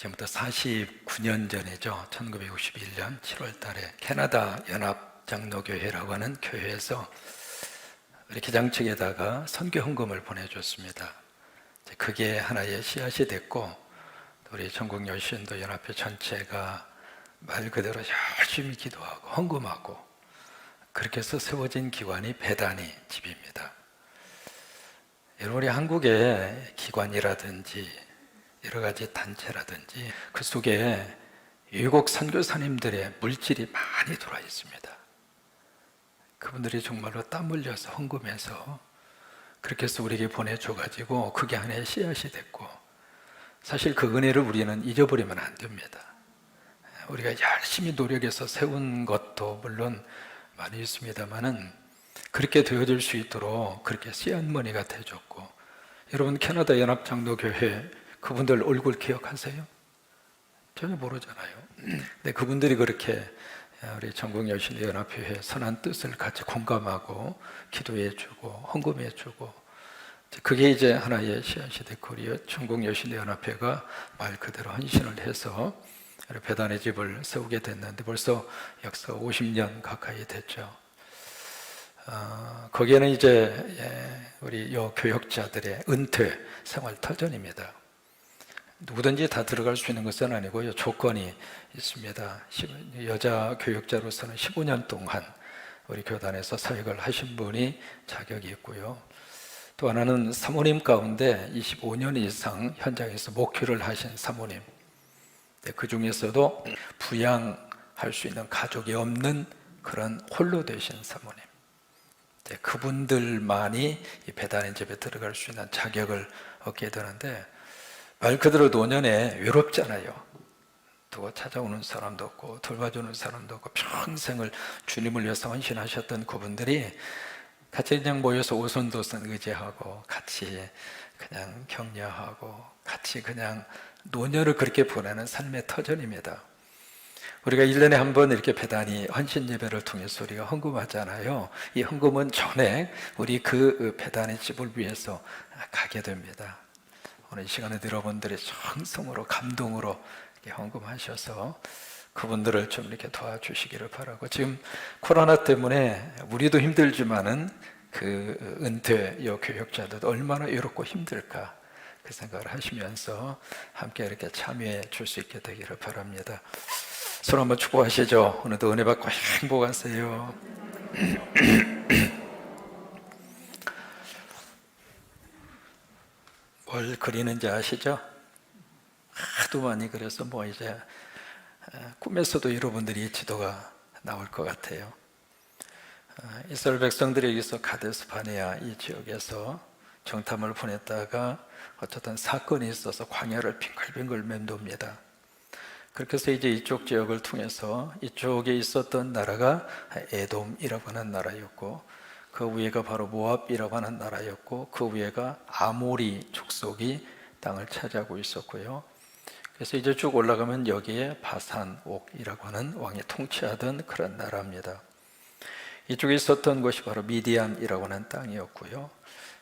지금부터 49년 전이죠. 1961년 7월 달에 캐나다 연합장로교회라고 하는 교회에서 우리 기장 측에다가 선교 헌금을 보내줬습니다. 그게 하나의 씨앗이 됐고, 우리 전국여신도 연합회 전체가 말 그대로 열심히 기도하고 헌금하고 그렇게 해서 세워진 기관이 배단위 집입니다. 여러분, 우리 한국의 기관이라든지 여러 가지 단체라든지 그 속에 외국 선교사님들의 물질이 많이 들어와 있습니다. 그분들이 정말로 땀 흘려서 헌금해서 그렇게 해서 우리에게 보내줘가지고 그게 하나의 씨앗이 됐고, 사실 그 은혜를 우리는 잊어버리면 안 됩니다. 우리가 열심히 노력해서 세운 것도 물론 많이 있습니다만은 그렇게 되어질 수 있도록 그렇게 씨앗머니가 돼줬고, 여러분 캐나다 연합장로교회 그분들 얼굴 기억하세요? 전혀 모르잖아요. 근데 그분들이 그렇게 우리 전국여신연합회의 선한 뜻을 같이 공감하고 기도해주고 헌금해주고, 그게 이제 하나의 씨앗이 됐고, 우리 전국여신연합회가 말 그대로 헌신을 해서 배단의 집을 세우게 됐는데 벌써 역사 50년 가까이 됐죠. 거기에는 이제 우리 교역자들의 은퇴 생활 터전입니다. 누구든지 다 들어갈 수 있는 것은 아니고요, 조건이 있습니다. 여자 교역자로서는 15년 동안 우리 교단에서 사역을 하신 분이 자격이 있고요, 또 하나는 사모님 가운데 25년 이상 현장에서 목회를 하신 사모님, 그 중에서도 부양할 수 있는 가족이 없는 그런 홀로 되신 사모님, 그분들만이 이 배단의 집에 들어갈 수 있는 자격을 얻게 되는데, 말 그대로 노년에 외롭잖아요. 누가 찾아오는 사람도 없고 돌봐주는 사람도 없고 평생을 주님을 위해서 헌신하셨던 그분들이 같이 그냥 모여서 오손도손 의지하고 같이 그냥 격려하고 같이 그냥 노년을 그렇게 보내는 삶의 터전입니다. 우리가 1년에 한 번 이렇게 배단위 헌신 예배를 통해서 우리가 헌금하잖아요. 이 헌금은 전액 우리 그 배단의 집을 위해서 가게 됩니다. 오늘 이 시간에 여러분들이 정성으로 감동으로 헌금하셔서 그분들을 좀 이렇게 도와주시기를 바라고, 지금 코로나 때문에 우리도 힘들지만은 그 은퇴 교역자들도 얼마나 외롭고 힘들까 그 생각을 하시면서 함께 이렇게 참여해 줄 수 있게 되기를 바랍니다. 서로 한번 축복하시죠. 오늘도 은혜 받고 행복하세요. 뭘 그리는지 아시죠? 하도 많이 그려서 뭐 이제 꿈에서도 여러분들이 지도가 나올 것 같아요. 이스라엘 백성들이 여기서 가데스 바네아 이 지역에서 정탐을 보냈다가 어쨌든 사건이 있어서 광야를 빙글빙글 맴돕니다. 그렇게 해서 이제 이쪽 지역을 통해서 이쪽에 있었던 나라가 에돔이라고 하는 나라였고, 그 위에가 바로 모압이라고 하는 나라였고, 그 위에가 아모리 족속이 땅을 차지하고 있었고요. 그래서 이제 쭉 올라가면 여기에 바산옥이라고 하는 왕이 통치하던 그런 나라입니다. 이쪽에 있었던 곳이 바로 미디안이라고 하는 땅이었고요.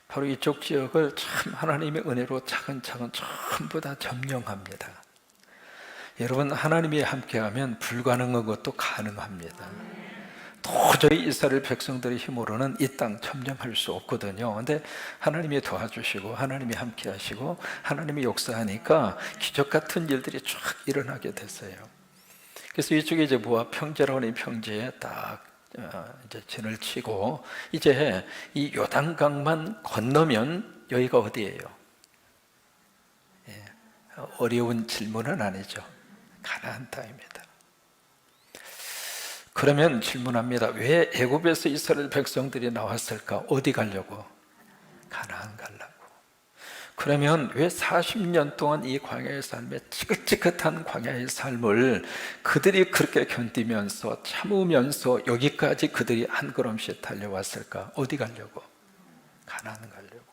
바로 이쪽 지역을 참 하나님의 은혜로 차근차근 전부 다 점령합니다. 여러분, 하나님이 함께하면 불가능한 것도 가능합니다. 도저히 이스라엘 백성들의 힘으로는 이 땅 점령할 수 없거든요. 근데 하나님이 도와주시고 하나님이 함께 하시고 하나님이 역사하니까 기적 같은 일들이 쫙 일어나게 됐어요. 그래서 이쪽에 이제 모압 평지라고 하는 평지에 딱 이제 진을 치고, 이제 이 요단강만 건너면 여기가 어디예요? 어려운 질문은 아니죠. 가나안 땅입니다. 그러면 질문합니다. 왜 애굽에서 이스라엘 백성들이 나왔을까? 어디 가려고? 가나안 가려고. 그러면 왜 40년 동안 이 광야의 삶에 지긋지긋한 광야의 삶을 그들이 그렇게 견디면서 참으면서 여기까지 그들이 한 걸음씩 달려왔을까? 어디 가려고? 가나안 가려고.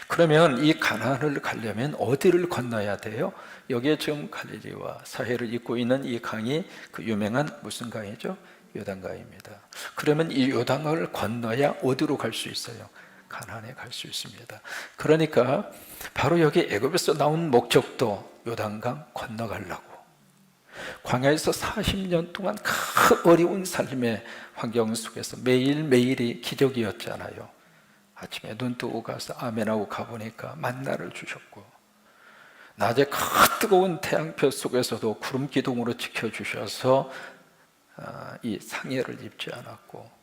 그러면 이 가나안을 가려면 어디를 건너야 돼요? 여기에 지금 갈릴리와 사해를 잇고 있는 이 강이 그 유명한 무슨 강이죠? 요단강입니다. 그러면 이 요단강을 건너야 어디로 갈 수 있어요? 가나안에 갈 수 있습니다. 그러니까 바로 여기 애굽에서 나온 목적도 요단강 건너가려고 광야에서 40년 동안 그 어려운 삶의 환경 속에서 매일매일이 기적이었잖아요. 아침에 눈 뜨고 가서 아멘하고 가보니까 만나를 주셨고, 낮에 그 뜨거운 태양볕 속에서도 구름 기둥으로 지켜주셔서 이 상해를 입지 않았고,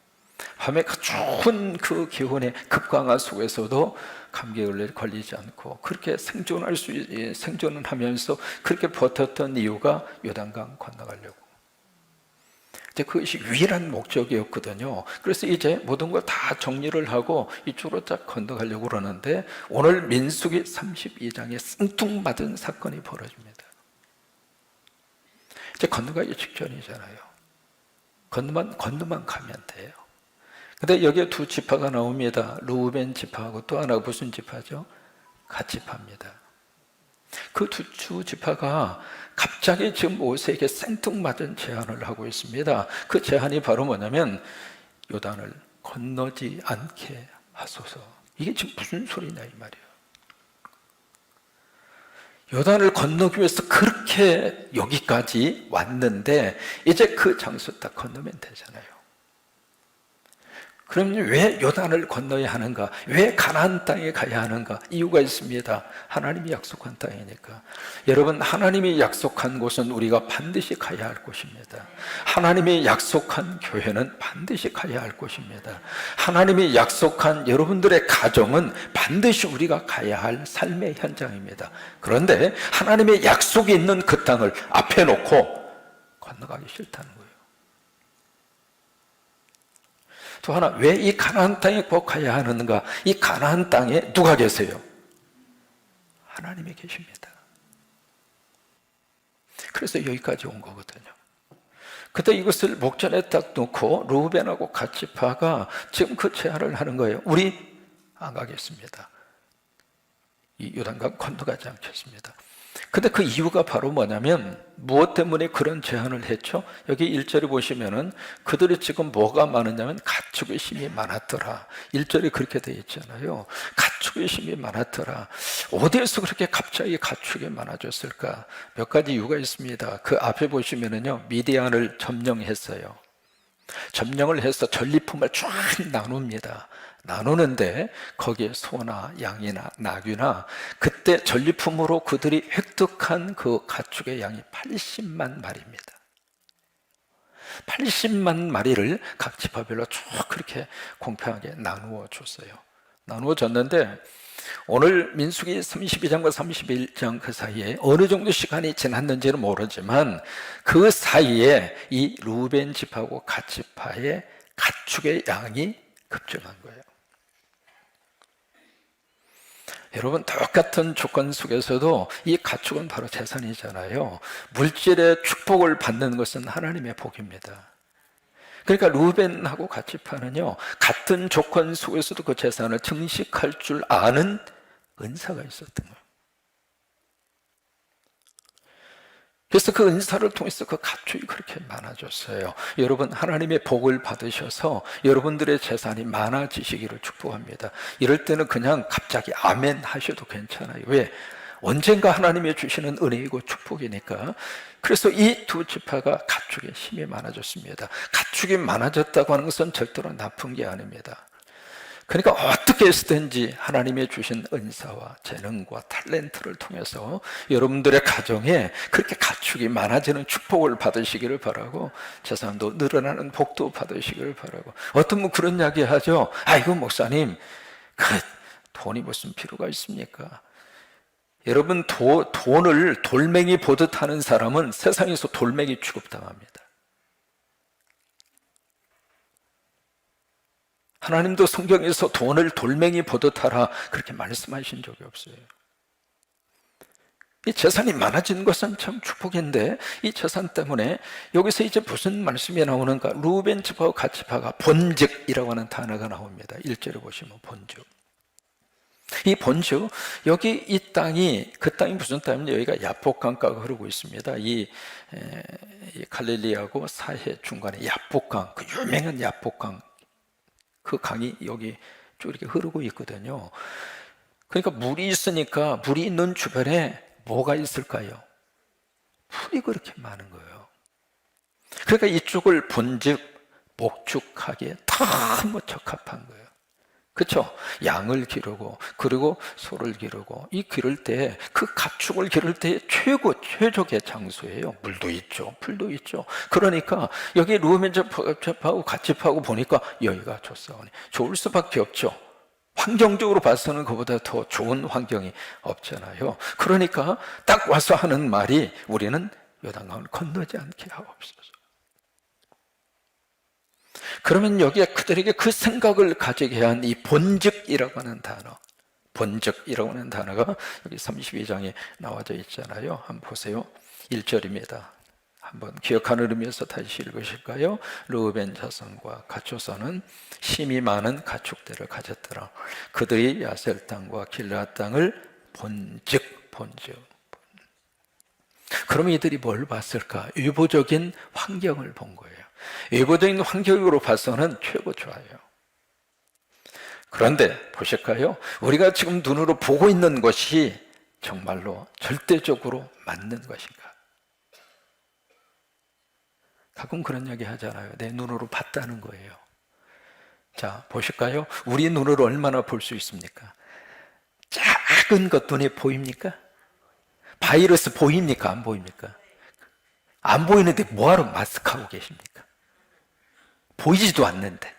밤에 그 추운 그 기온의 급강하 속에서도 감기에 걸리지 않고 그렇게 생존을 하면서 그렇게 버텼던 이유가 요단강 건너가려고. 이제 그것이 유일한 목적이었거든요. 그래서 이제 모든 걸 다 정리를 하고 이쪽으로 딱 건너가려고 그러는데, 오늘 민수기 32장에 생뚱맞은 사건이 벌어집니다. 이제 건너가기 직전이잖아요. 건너만 가면 돼요. 근데 여기에 두 지파가 나옵니다. 루벤 지파하고 또 하나가 무슨 지파죠? 갓 지파입니다. 그 두 지파가 갑자기 지금 모세에게 생뚱맞은 제안을 하고 있습니다. 그 제안이 바로 뭐냐면 요단을 건너지 않게 하소서. 이게 지금 무슨 소리냐 이 말이에요. 요단을 건너기 위해서 그렇게 여기까지 왔는데 이제 그 장소 딱 건너면 되잖아요. 그럼 왜 요단을 건너야 하는가? 왜 가나안 땅에 가야 하는가? 이유가 있습니다. 하나님이 약속한 땅이니까. 여러분, 하나님이 약속한 곳은 우리가 반드시 가야 할 곳입니다. 하나님이 약속한 교회는 반드시 가야 할 곳입니다. 하나님이 약속한 여러분들의 가정은 반드시 우리가 가야 할 삶의 현장입니다. 그런데 하나님의 약속이 있는 그 땅을 앞에 놓고 건너가기 싫다는 거예요. 또 하나, 왜 이 가나안 땅에 꼭 가야 하는가? 이 가나안 땅에 누가 계세요? 하나님이 계십니다. 그래서 여기까지 온 거거든요. 그때 이것을 목전에 딱 놓고 루벤하고 갓 지파가 지금 그 제안을 하는 거예요. 우리 안 가겠습니다. 이 요단강 건너가지 않겠습니다. 근데 그 이유가 바로 뭐냐면, 무엇 때문에 그런 제안을 했죠? 여기 1절에 보시면은 그들이 지금 뭐가 많으냐면 가축의 힘이 많았더라. 1절에 그렇게 되어 있잖아요. 가축의 힘이 많았더라. 어디에서 그렇게 갑자기 가축이 많아졌을까? 몇 가지 이유가 있습니다. 그 앞에 보시면은요, 미디안을 점령했어요. 점령을 해서 전리품을 쫙 나눕니다. 나누는데 거기에 소나 양이나 나귀나, 그때 전리품으로 그들이 획득한 그 가축의 양이 80만 마리입니다. 80만 마리를 각 지파별로 쭉 그렇게 공평하게 나누어 줬어요. 나누어 줬는데 오늘 민수기 32장과 31장 그 사이에 어느 정도 시간이 지났는지는 모르지만 그 사이에 이 루벤 지파하고 갓 지파의 가축의 양이 급증한 거예요. 여러분, 똑같은 조건 속에서도 이 가축은 바로 재산이잖아요. 물질의 축복을 받는 것은 하나님의 복입니다. 그러니까 루벤하고 갓 지파는요, 같은 조건 속에서도 그 재산을 증식할 줄 아는 은사가 있었던 거예요. 그래서 그 은사를 통해서 그 가축이 그렇게 많아졌어요. 여러분, 하나님의 복을 받으셔서 여러분들의 재산이 많아지시기를 축복합니다. 이럴 때는 그냥 갑자기 아멘 하셔도 괜찮아요. 왜? 언젠가 하나님이 주시는 은혜이고 축복이니까. 그래서 이 두 지파가 가축에 힘이 많아졌습니다. 가축이 많아졌다고 하는 것은 절대로 나쁜 게 아닙니다. 그러니까 어떻게 했든지 하나님의 주신 은사와 재능과 탤런트를 통해서 여러분들의 가정에 그렇게 가축이 많아지는 축복을 받으시기를 바라고, 재산도 늘어나는 복도 받으시기를 바라고. 어떤 분 그런 이야기 하죠. 아이고 목사님, 그 돈이 무슨 필요가 있습니까? 여러분, 돈을 돌멩이 보듯 하는 사람은 세상에서 돌멩이 취급당합니다. 하나님도 성경에서 돈을 돌멩이 보듯 하라 그렇게 말씀하신 적이 없어요. 이 재산이 많아지는 것은 참 축복인데, 이 재산 때문에 여기서 이제 무슨 말씀이 나오는가? 루벤 지파와 갓 지파가 본즉이라고 하는 단어가 나옵니다. 1절에 보시면 본즉. 이 본즉, 여기 이 땅이, 그 땅이 무슨 땅이냐면 여기가 야복강가가 흐르고 있습니다. 이 갈릴리하고 사해 중간에 야복강, 그 유명한 야복강, 그 강이 여기 쭉 이렇게 흐르고 있거든요. 그러니까 물이 있으니까 물이 있는 주변에 뭐가 있을까요? 풀이 그렇게 많은 거예요. 그러니까 이쪽을 본즉 목축하기에 너무 적합한 거예요. 그렇죠? 양을 기르고 그리고 소를 기르고 이 기를 때 그 가축을 기를 때 최적의 장소예요. 물도 있죠, 풀도 있죠. 그러니까 여기 루벤 집하고 갓 집하고 보니까 여기가 좋사오니 좋을 수밖에 없죠. 환경적으로 봐서는 그보다 더 좋은 환경이 없잖아요. 그러니까 딱 와서 하는 말이 우리는 요단강을 건너지 않게 하옵소서. 그러면 여기에 그들에게 그 생각을 가지게 한 이 본즉이라고 하는 단어, 본즉이라고 하는 단어가 여기 32장에 나와져 있잖아요. 한번 보세요. 1절입니다. 한번 기억하는 의미에서 다시 읽으실까요? 르우벤 자손과 갓조선은 심이 많은 가축들을 가졌더라. 그들이 야셀 땅과 길르앗 땅을 본즉. 그러면 이들이 뭘 봤을까? 유보적인 환경을 본 거예요. 외부적인 환경으로 봐서는 최고 좋아요. 그런데 보실까요? 우리가 지금 눈으로 보고 있는 것이 정말로 절대적으로 맞는 것인가? 가끔 그런 이야기 하잖아요. 내 눈으로 봤다는 거예요. 자, 보실까요? 우리 눈으로 얼마나 볼 수 있습니까? 작은 것 눈에 보입니까? 바이러스 보입니까? 안 보입니까? 안 보이는데 뭐하러 마스크하고 계십니까? 보이지도 않는데.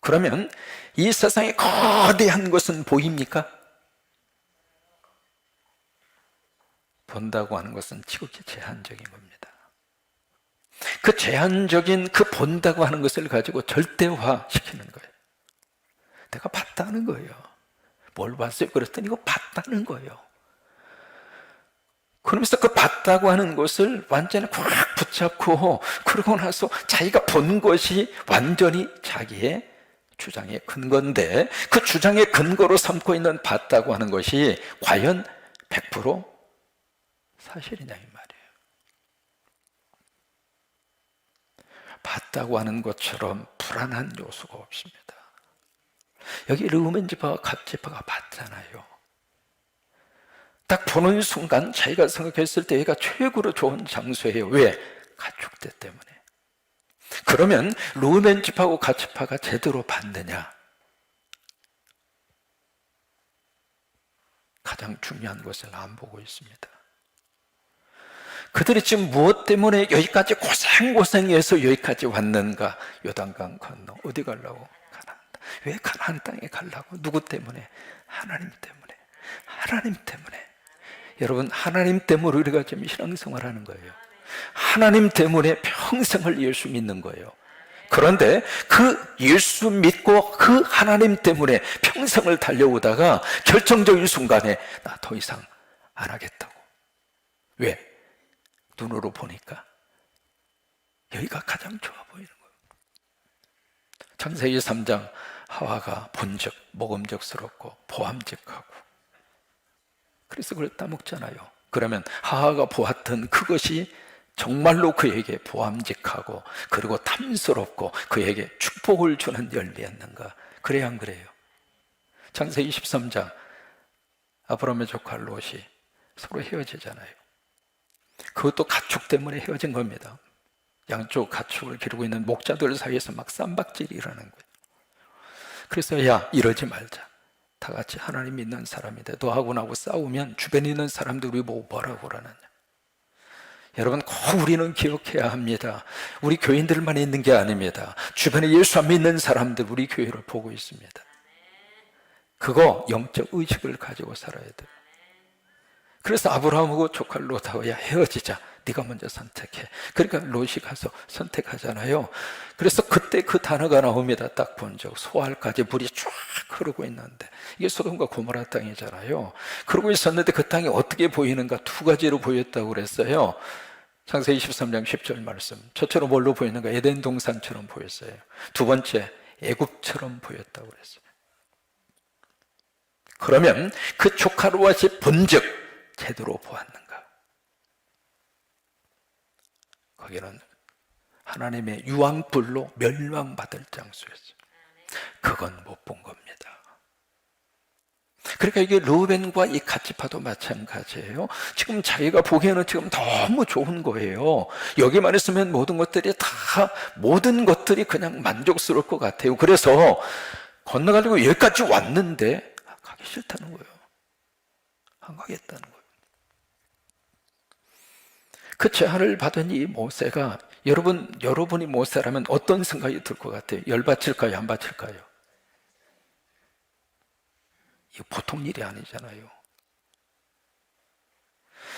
그러면 이 세상에 거대한 것은 보입니까? 본다고 하는 것은 지극히 제한적인 겁니다. 그 제한적인 그 본다고 하는 것을 가지고 절대화시키는 거예요. 내가 봤다는 거예요. 뭘 봤어요? 그랬더니 이거 봤다는 거예요. 그러면서 그 봤다고 하는 것을 완전히 꽉 붙잡고 그러고 나서 자기가 본 것이 완전히 자기의 주장의 근거인데 그 주장의 근거로 삼고 있는 봤다고 하는 것이 과연 100% 사실이냐 이 말이에요. 봤다고 하는 것처럼 불안한 요소가 없습니다. 여기 르우멘 지파와 갓 지파가 봤잖아요. 딱 보는 순간 자기가 생각했을 때 얘가 최고로 좋은 장소예요. 왜? 가축대 때문에. 그러면 르우멘 지파하고 갓 지파가 제대로 봤느냐? 가장 중요한 것을 안 보고 있습니다. 그들이 지금 무엇 때문에 여기까지 고생해서 여기까지 왔는가? 요단강 건너 어디 가려고? 가나안. 왜 가나안 땅에 가려고? 누구 때문에? 하나님 때문에. 하나님 때문에. 여러분, 하나님 때문에 우리가 지금 신앙생활하는 거예요. 하나님 때문에 평생을 예수 믿는 거예요. 그런데 그 예수 믿고 그 하나님 때문에 평생을 달려오다가 결정적인 순간에 나 더 이상 안 하겠다고. 왜? 눈으로 보니까 여기가 가장 좋아 보이는 거예요. 창세기 3장 하와가 본즉 모금적스럽고 보암직하고 그래서 그걸 따먹잖아요. 그러면 하와가 보았던 그것이 정말로 그에게 보암직하고 그리고 탐스럽고 그에게 축복을 주는 열매였는가? 그래야 안 그래요? 창세기 23장 아브라함의 조카 롯이 서로 헤어지잖아요. 그것도 가축 때문에 헤어진 겁니다. 양쪽 가축을 기르고 있는 목자들 사이에서 막 쌈박질이 일어나는 거예요. 그래서 야, 이러지 말자. 다 같이 하나님 믿는 사람인데 너하고 나하고 싸우면 주변에 있는 사람들이 보고 뭐라고 그러느냐. 여러분, 꼭 우리는 기억해야 합니다. 우리 교인들만 있는 게 아닙니다. 주변에 예수 안 믿는 사람들 우리 교회를 보고 있습니다. 그거 영적 의식을 가지고 살아야 돼요. 그래서 아브라함하고 조카 롯하고 야, 헤어지자. 네가 먼저 선택해. 그러니까 롯이 가서 선택하잖아요. 그래서 그때 그 단어가 나옵니다. 딱 본 적. 소알까지 물이 쫙 흐르고 있는데 이게 소돔과 고모라 땅이잖아요. 그러고 있었는데 그 땅이 어떻게 보이는가? 두 가지로 보였다고 그랬어요. 창세기 23장 10절 말씀. 저처럼 뭘로 보이는가? 에덴 동산처럼 보였어요. 두 번째, 애굽처럼 보였다고 그랬어요. 그러면 그 조카 롯이 본즉 제대로 보았는가? 거기는 하나님의 유황불로 멸망받을 장소였어요. 그건 못 본 겁니다. 그러니까 이게 르우벤과 이 갓지파도 마찬가지예요. 지금 자기가 보기에는 지금 너무 좋은 거예요. 여기만 있으면 모든 것들이 그냥 만족스러울 것 같아요. 그래서 건너가려고 여기까지 왔는데 가기 싫다는 거예요. 안 가겠다는 거예요. 그 제안을 받은 이 모세가, 여러분이 모세라면 어떤 생각이 들 것 같아요? 열받칠까요? 안 받칠까요? 이거 보통 일이 아니잖아요.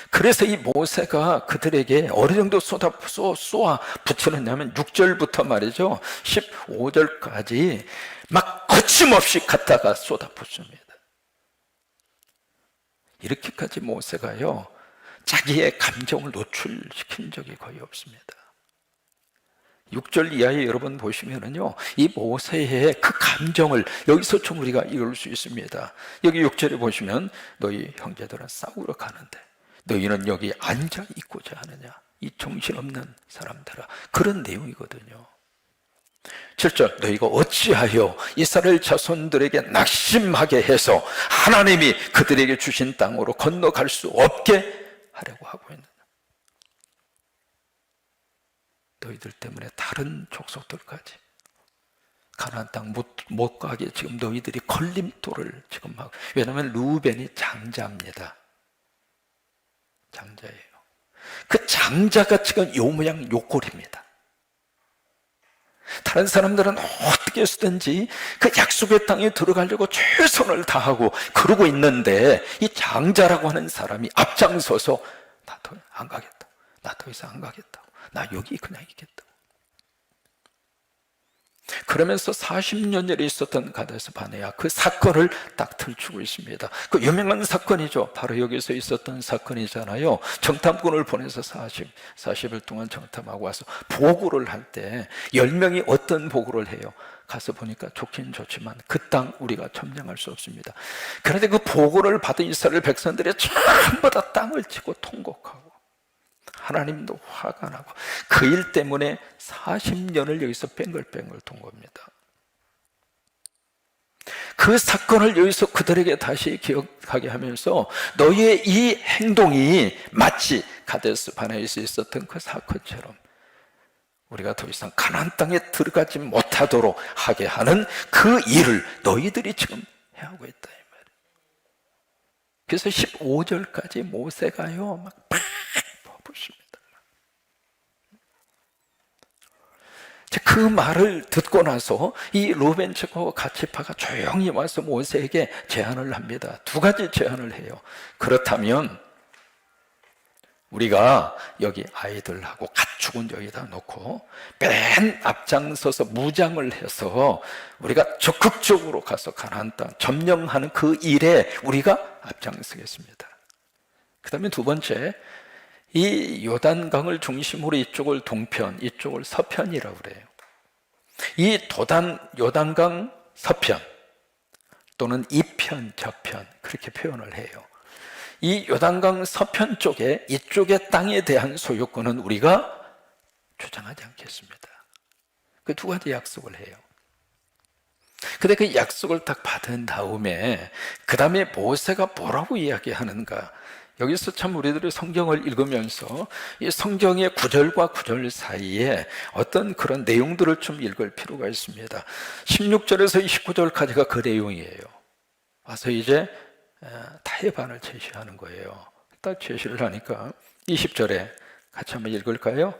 그래서 이 모세가 그들에게 어느 정도 쏘아 붙이느냐면 6절부터 말이죠, 15절까지 막 거침없이 갖다가 쏟아 붓습니다. 이렇게까지 모세가요, 자기의 감정을 노출시킨 적이 거의 없습니다. 6절 이하에 여러분 보시면은요, 이 모세의 그 감정을 여기서 좀 우리가 이룰 수 있습니다. 여기 6절에 보시면 너희 형제들은 싸우러 가는데 너희는 여기 앉아 있고자 하느냐, 이 정신없는 사람들아, 그런 내용이거든요. 7절 너희가 어찌하여 이스라엘 자손들에게 낙심하게 해서 하나님이 그들에게 주신 땅으로 건너갈 수 없게 하려고 하고 있느냐. 너희들 때문에 다른 족속들까지 가나안 땅 못 가게 지금 너희들이 걸림돌을 지금 하고, 왜냐하면 르우벤이 장자입니다. 장자예요. 그 장자가 지금 요 모양 요 꼴입니다. 다른 사람들은 어떻게 해서든지 그 약속의 땅에 들어가려고 최선을 다하고 그러고 있는데, 이 장자라고 하는 사람이 앞장서서 나 더 안 가겠다, 나 더 이상 안 가겠다, 나 여기 그냥 있겠다. 그러면서 40년전에 있었던 가데스 바네아, 그 사건을 딱 들추고 있습니다. 그 유명한 사건이죠. 바로 여기서 있었던 사건이잖아요. 정탐꾼을 보내서 40일 동안 정탐하고 와서 보고를 할 때 10명이 어떤 보고를 해요? 가서 보니까 좋긴 좋지만 그 땅 우리가 점령할 수 없습니다. 그런데 그 보고를 받은 이스라엘 백성들이 전부 다 땅을 치고 통곡하고 하나님도 화가 나고 그 일 때문에 40년을 여기서 뱅글뱅글 돈 겁니다. 그 사건을 여기서 그들에게 다시 기억하게 하면서 너희의 이 행동이 마치 가데스 바네아에서 있었던 그 사건처럼 우리가 더 이상 가나안 땅에 들어가지 못하도록 하게 하는 그 일을 너희들이 지금 해하고 있다 이 말이에요. 그래서 15절까지 모세가요 막 퍼붓습니다. 그 말을 듣고 나서 이 르우벤 족과 갓지파가 조용히 와서 모세에게 제안을 합니다. 두 가지 제안을 해요. 그렇다면 우리가 여기 아이들하고 가축은 여기다 놓고 맨 앞장서서 무장을 해서 우리가 적극적으로 가서 가나안 땅 점령하는 그 일에 우리가 앞장서겠습니다. 그 다음에 두 번째, 이 요단강을 중심으로 이쪽을 동편, 이쪽을 서편이라고 그래요. 이 요단강 서편 또는 이편, 저편 그렇게 표현을 해요. 이 요단강 서편 쪽에 이쪽의 땅에 대한 소유권은 우리가 주장하지 않겠습니다. 그 두 가지 약속을 해요. 근데 그 약속을 딱 받은 다음에 그 다음에 모세가 뭐라고 이야기하는가, 여기서 참 우리들이 성경을 읽으면서 이 성경의 구절과 구절 사이에 어떤 그런 내용들을 좀 읽을 필요가 있습니다. 16절에서 29절까지가 그 내용이에요. 와서 이제 타협안을 제시하는 거예요. 딱 제시를 하니까 20절에 같이 한번 읽을까요?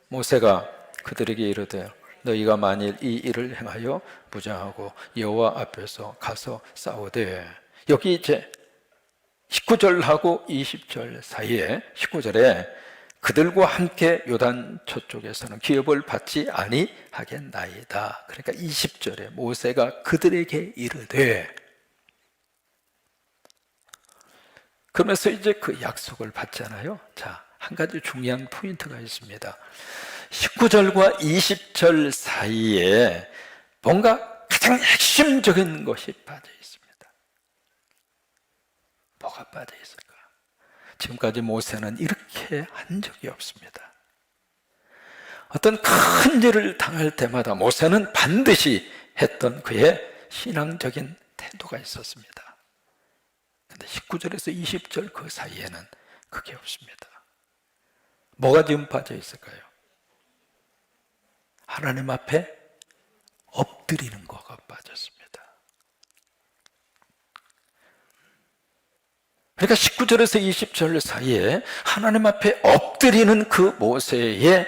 모세가 그들에게 이르되 너희가 만일 이 일을 행하여 무장하고 여호와 앞에서 가서 싸우되, 여기 이제 19절하고 20절 사이에 19절에 그들과 함께 요단 저쪽에서는 기업을 받지 아니하겠나이다. 그러니까 20절에 모세가 그들에게 이르되, 그러면서 이제 그 약속을 받잖아요. 자, 한 가지 중요한 포인트가 있습니다. 19절과 20절 사이에 뭔가 가장 핵심적인 것이 빠져 있습니다. 뭐가 빠져 있을까? 지금까지 모세는 이렇게 한 적이 없습니다. 어떤 큰 일을 당할 때마다 모세는 반드시 했던 그의 신앙적인 태도가 있었습니다. 근데 19절에서 20절 그 사이에는 그게 없습니다. 뭐가 지금 빠져 있을까요? 하나님 앞에 엎드리는 거가 빠졌습니다. 그러니까 19절에서 20절 사이에 하나님 앞에 엎드리는 그 모세의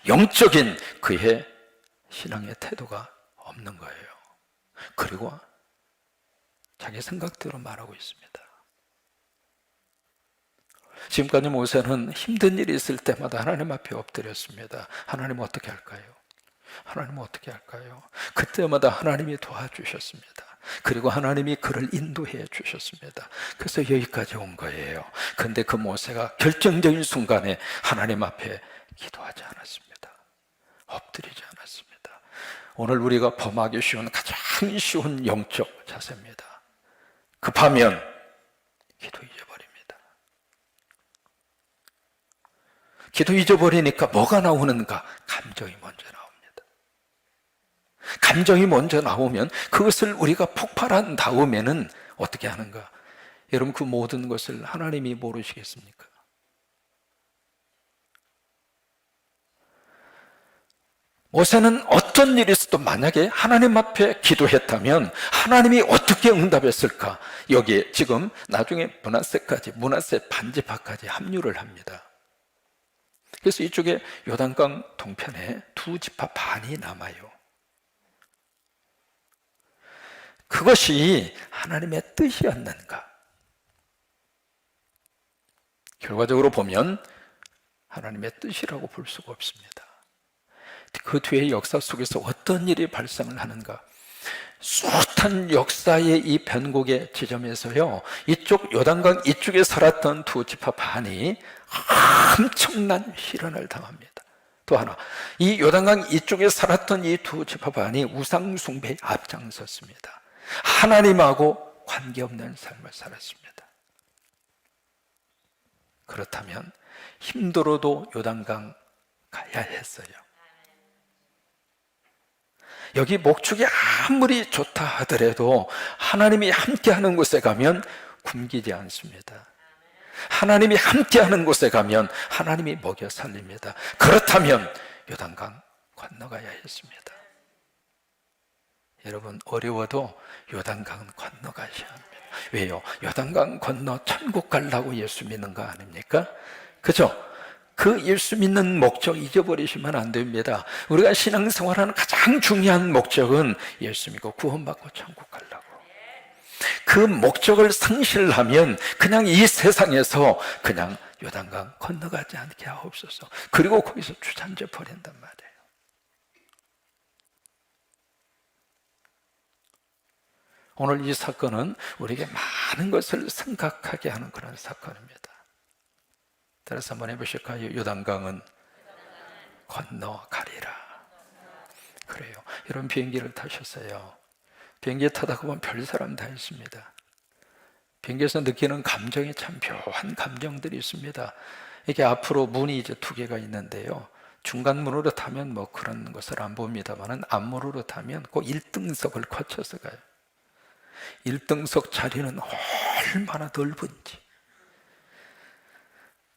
영적인 그의 신앙의 태도가 없는 거예요. 그리고 자기 생각대로 말하고 있습니다. 지금까지 모세는 힘든 일이 있을 때마다 하나님 앞에 엎드렸습니다. 하나님 어떻게 할까요? 하나님 어떻게 할까요? 그때마다 하나님이 도와주셨습니다. 그리고 하나님이 그를 인도해 주셨습니다. 그래서 여기까지 온 거예요. 그런데 그 모세가 결정적인 순간에 하나님 앞에 기도하지 않았습니다. 엎드리지 않았습니다. 오늘 우리가 범하기 쉬운 가장 쉬운 영적 자세입니다. 급하면 기도 잊어버립니다. 기도 잊어버리니까 뭐가 나오는가? 감정이 먼저 나옵니다. 감정이 먼저 나오면 그것을 우리가 폭발한 다음에는 어떻게 하는가? 여러분, 그 모든 것을 하나님이 모르시겠습니까? 모세는 어떤 일이 있어도 만약에 하나님 앞에 기도했다면 하나님이 어떻게 응답했을까? 여기에 지금 나중에 므낫세 반지파까지 합류를 합니다. 그래서 이쪽에 요단강 동편에 두 지파 반이 남아요. 그것이 하나님의 뜻이었는가? 결과적으로 보면 하나님의 뜻이라고 볼 수가 없습니다. 그 뒤의 역사 속에서 어떤 일이 발생을 하는가? 숱한 역사의 이 변곡의 지점에서요, 이쪽 요단강 이쪽에 살았던 두 지파 반이 엄청난 희련을 당합니다. 또 하나, 이 요단강 이쪽에 살았던 이 두 지파 반이 우상 숭배에 앞장섰습니다. 하나님하고 관계없는 삶을 살았습니다. 그렇다면 힘들어도 요단강 가야 했어요. 여기 목축이 아무리 좋다 하더라도 하나님이 함께하는 곳에 가면 굶기지 않습니다. 하나님이 함께하는 곳에 가면 하나님이 먹여 살립니다. 그렇다면 요단강 건너가야 했습니다. 여러분, 어려워도 요단강은 건너가셔야 합니다. 왜요? 요단강 건너 천국 가려고 예수 믿는 거 아닙니까? 그죠? 그 예수 믿는 목적 잊어버리시면 안 됩니다. 우리가 신앙생활하는 가장 중요한 목적은 예수 믿고 구원받고 천국 가려고. 그 목적을 상실하면 그냥 이 세상에서 그냥 요단강 건너가지 않게 하옵소서. 그리고 거기서 주저앉아 버린단 말이에요. 오늘 이 사건은 우리에게 많은 것을 생각하게 하는 그런 사건입니다. 따라서 한번 해보실까요? 요단강은 건너가리라. 그래요. 이런 비행기를 타셨어요. 비행기에 타다 보면 별 사람 다 있습니다. 비행기에서 느끼는 감정이 참 묘한 감정들이 있습니다. 이게 앞으로 문이 이제 두 개가 있는데요. 중간 문으로 타면 뭐 그런 것을 안 봅니다만은 앞문으로 타면 꼭 1등석을 거쳐서 가요. 1등석 자리는 얼마나 넓은지.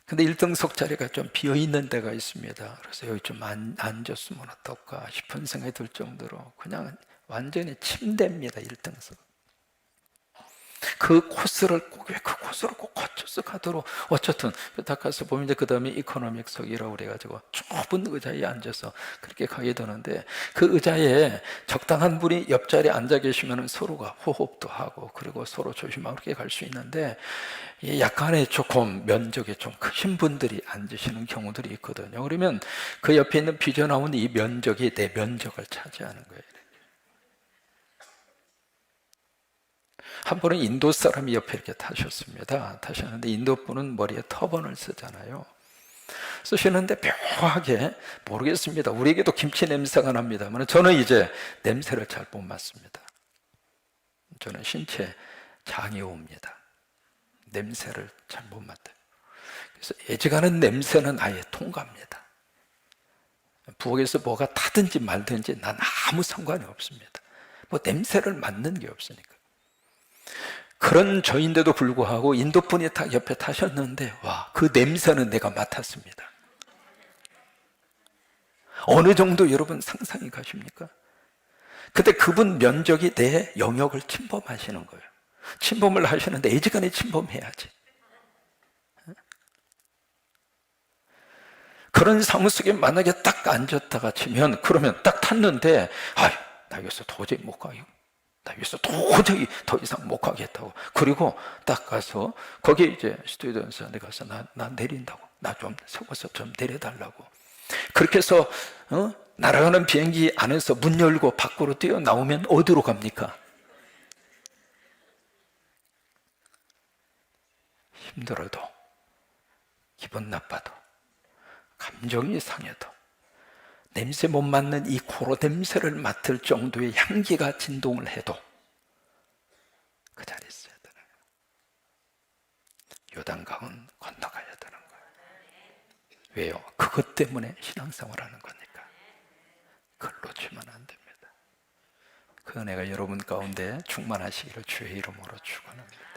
근데 1등석 자리가 좀 비어있는 데가 있습니다. 그래서 여기 좀 앉았으면 어떨까 싶은 생각이 들 정도로 그냥 완전히 침대입니다. 1등석. 그 코스를 왜 그 코스를 꼭 거쳐서 가도록 어쨌든 딱 가서 보면 이제 그 다음에 이코노믹석이라고 그래가지고 좁은 의자에 앉아서 그렇게 가게 되는데 그 의자에 적당한 분이 옆자리에 앉아 계시면 서로가 호흡도 하고 그리고 서로 조심하고 그렇게 갈 수 있는데 약간의 조금 면적이 좀 크신 분들이 앉으시는 경우들이 있거든요. 그러면 그 옆에 있는 빚어나온 이 면적이 내 면적을 차지하는 거예요. 한 번은 인도 사람이 옆에 이렇게 타셨는데 인도 분은 머리에 터번을 쓰잖아요. 쓰시는데 묘하게 모르겠습니다. 우리에게도 김치 냄새가 납니다만 저는 이제 냄새를 잘 못 맡습니다. 저는 신체 장애우입니다. 냄새를 잘 못 맡아요. 그래서 애지간한 냄새는 아예 통과합니다. 부엌에서 뭐가 타든지 말든지 난 아무 상관이 없습니다. 뭐 냄새를 맡는 게 없으니까. 그런 저인데도 불구하고 인도분이 딱 옆에 타셨는데 와, 그 냄새는 내가 맡았습니다. 어느 정도 여러분 상상이 가십니까? 근데 그분 면적이 내 영역을 침범하시는 거예요. 침범을 하시는데 애지간히 침범해야지. 그런 상황 속에 만약에 딱 앉았다가 치면, 그러면 딱 탔는데, 나 여기서 도저히 못 가요. 나 여기서 도저히 더 이상 못 가겠다고. 그리고 딱 가서, 거기 이제 스튜디오에서 가서 나 내린다고. 나 좀 세워서 좀 내려달라고. 그렇게 해서, 날아가는 비행기 안에서 문 열고 밖으로 뛰어나오면 어디로 갑니까? 힘들어도, 기분 나빠도, 감정이 상해도, 냄새 못 맡는 이 코로 냄새를 맡을 정도의 향기가 진동을 해도 그 자리에 있어야 되는 거예요. 요단강은 건너가야 되는 거예요. 왜요? 그것 때문에 신앙생활하는 거니까. 그걸 놓치면 안 됩니다. 그 은혜가 여러분 가운데 충만하시기를 주의 이름으로 축원합니다.